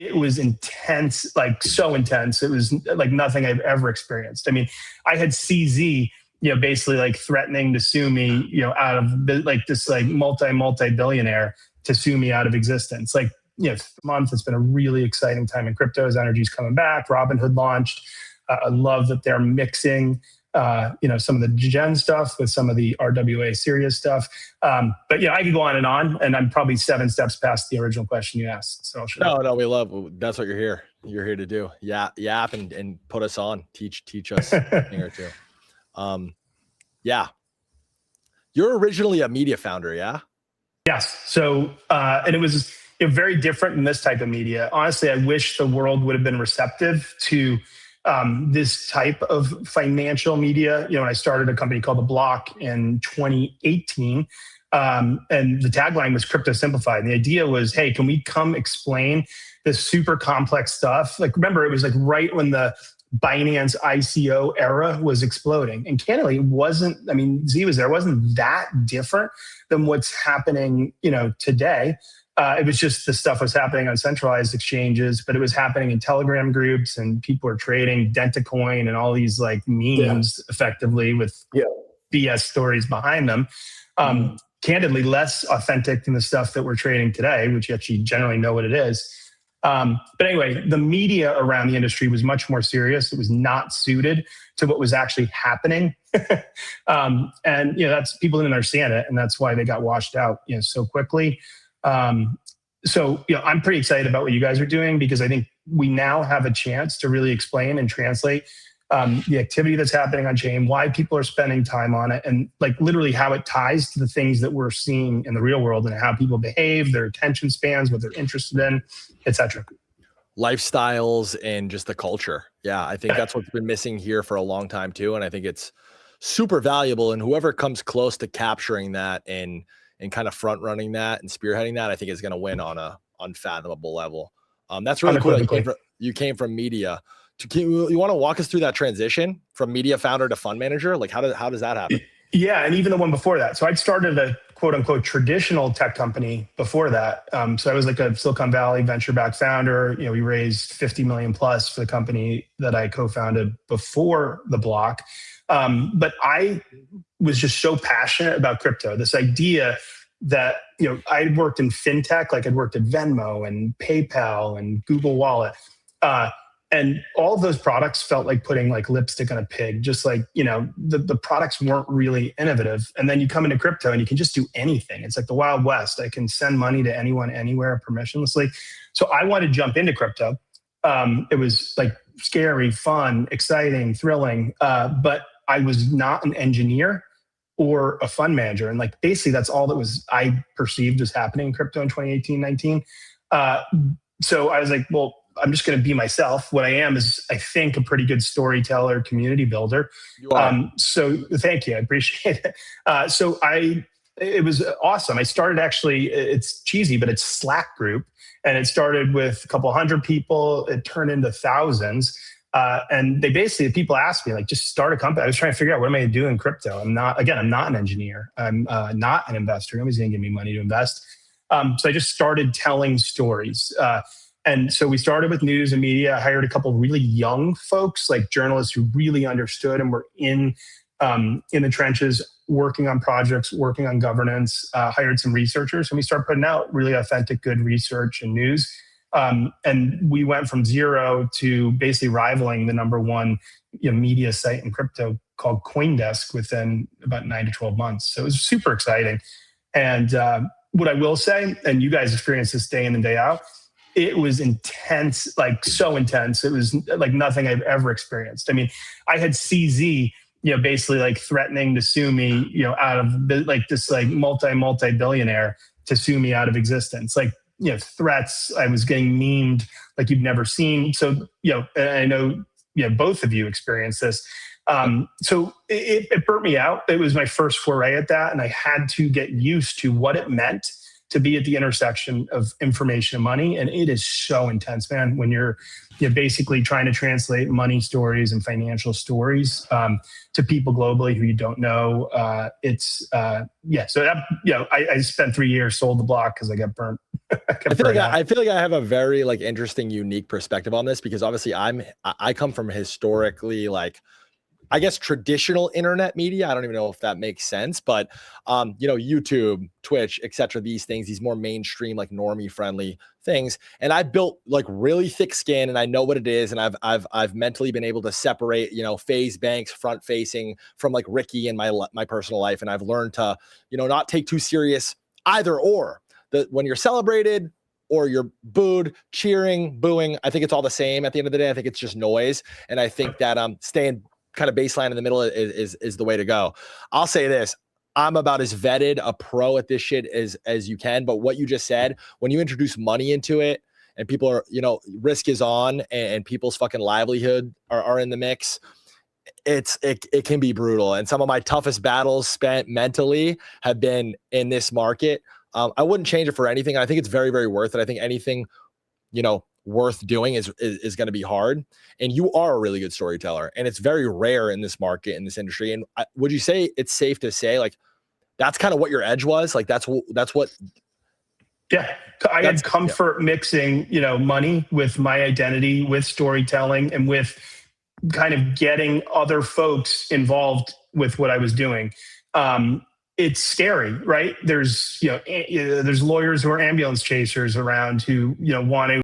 It was intense, like so intense. It was like nothing I've ever experienced. I mean, I had CZ, basically like threatening to sue me, out of like this like multi-billionaire to sue me out of existence. Like, this month it's been a really exciting time in crypto as energy's coming back. Robinhood launched. I love that they're mixing some of the gen stuff with some of the RWA serious stuff. But I could go on, and I'm probably 7 steps past the original question you asked. So no, we love, that's what you're here. You're here to do. Yap and put us on, teach us a thing or two. Yeah. You're originally a media founder. Yeah. Yes. So, and it was very different in this type of media. Honestly, I wish the world would have been receptive to this type of financial media. When I started a company called The Block in 2018, and the tagline was Crypto Simplified. And the idea was, hey, can we come explain this super complex stuff? Like, remember, it was like right when the Binance ICO era was exploding. And candidly, it wasn't, Z was there, it wasn't that different than what's happening, today. It was just the stuff was happening on centralized exchanges, but it was happening in Telegram groups, and people were trading DentaCoin and all these like memes effectively with BS stories behind them. Candidly, less authentic than the stuff that we're trading today, which you actually generally know what it is. But anyway, the media around the industry was much more serious. It was not suited to what was actually happening. And, that's, people didn't understand it. And that's why they got washed out, so quickly. So, I'm pretty excited about what you guys are doing, because I think we now have a chance to really explain and translate the activity that's happening on chain, why people are spending time on it, and like literally how it ties to the things that we're seeing in the real world and how people behave, their attention spans, what they're interested in, etc. Lifestyles and just the culture. Yeah, I think that's what's been missing here for a long time too. And I think it's super valuable. And whoever comes close to capturing that and kind of front running that and spearheading that, I think is going to win on a unfathomable level. That's really cool. You came from media. You want to walk us through that transition from media founder to fund manager? Like how does that happen? Yeah, and even the one before that. So I'd started a quote unquote traditional tech company before that. So I was like a Silicon Valley venture-backed founder. We raised 50 million plus for the company that I co-founded before The Block. But I was just so passionate about crypto. This idea that, I'd worked in fintech, like I'd worked at Venmo and PayPal and Google Wallet. And all of those products felt like putting like lipstick on a pig, just like, the products weren't really innovative. And then you come into crypto and you can just do anything. It's like the Wild West. I can send money to anyone, anywhere, permissionlessly. So I wanted to jump into crypto. It was like scary, fun, exciting, thrilling. But I was not an engineer or a fund manager. And like, basically that's all that I perceived was happening in crypto in 2018, 19. So I was like, well, I'm just going to be myself. What I am is, I think, a pretty good storyteller, community builder. You are. So thank you. I appreciate it. It was awesome. I started actually, it's cheesy, but it's Slack group. And it started with a couple hundred people. It turned into thousands. And people asked me, like, just start a company. I was trying to figure out, what am I going to do in crypto? I'm not an engineer. I'm not an investor. Nobody's going to give me money to invest. So I just started telling stories. And so we started with news and media. I hired a couple really young folks, like journalists who really understood and were in the trenches, working on projects, working on governance, hired some researchers, and we started putting out really authentic, good research and news. And we went from zero to basically rivaling the number one media site in crypto called CoinDesk within about 9 to 12 months. So it was super exciting. And what I will say, and you guys experience this day in and day out, it was intense, like so intense. It was like nothing I've ever experienced. I mean, I had CZ, basically like threatening to sue me, out of like this like multi-billionaire to sue me out of existence. Like, threats. I was getting memed like you've never seen. So, and I know, both of you experienced this. So it burnt me out. It was my first foray at that. And I had to get used to what it meant to be at the intersection of information and money. And it is so intense, man, when you're basically trying to translate money stories and financial stories to people globally who you don't know. So I spent 3 years, sold the block because I got burnt. I feel like I have a very like interesting, unique perspective on this, because obviously I come from historically like, I guess, traditional internet media. I don't even know if that makes sense, but YouTube, Twitch, etc. These things, these more mainstream, like normie friendly things. And I built like really thick skin, and I know what it is. And I've mentally been able to separate, FaZe Banks front facing from like Ricky in my personal life. And I've learned to, not take too serious either or. When you're celebrated or you're booed, cheering, booing, I think it's all the same at the end of the day. I think it's just noise. And I think that staying kind of baseline in the middle is the way to go. I'll say this. I'm about as vetted a pro at this shit as you can. But what you just said, when you introduce money into it and people are, risk is on and people's fucking livelihood are in the mix, it can be brutal. And some of my toughest battles spent mentally have been in this market. I wouldn't change it for anything. I think it's very, very worth it. I think anything, worth doing is going to be hard. And you are a really good storyteller, and it's very rare in this market, in this industry. And would you say it's safe to say like that's kind of what your edge was? Like that's what. Yeah, I had comfort mixing, money with my identity, with storytelling, and with kind of getting other folks involved with what I was doing. It's scary, right? There's lawyers who are ambulance chasers around who, want to